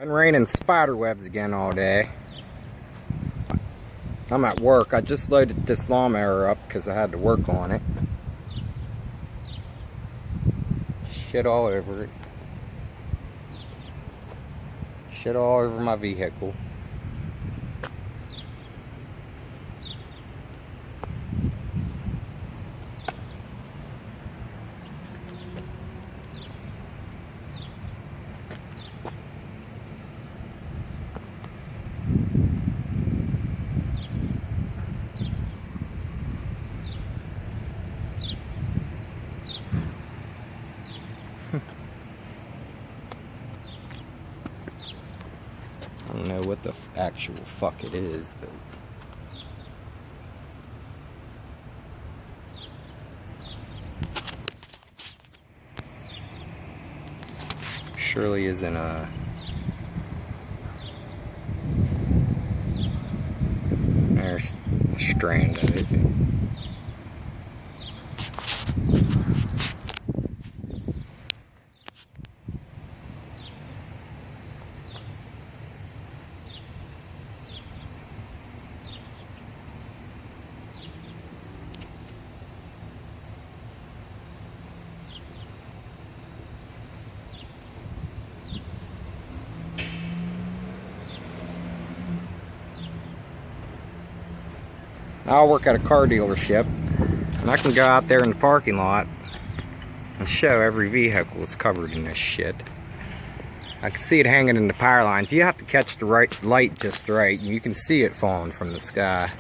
Been raining spider webs again all day. I'm at work. I just loaded this lawnmower up because I had to work on it. Shit all over it. Shit all over my vehicle. I don't know what the actual fuck it is, but surely isn't there's a strand of it. I work at a car dealership, and I can go out there in the parking lot and show every vehicle that's covered in this shit. I can see it hanging in the power lines. You have to catch the right light just right, and you can see it falling from the sky.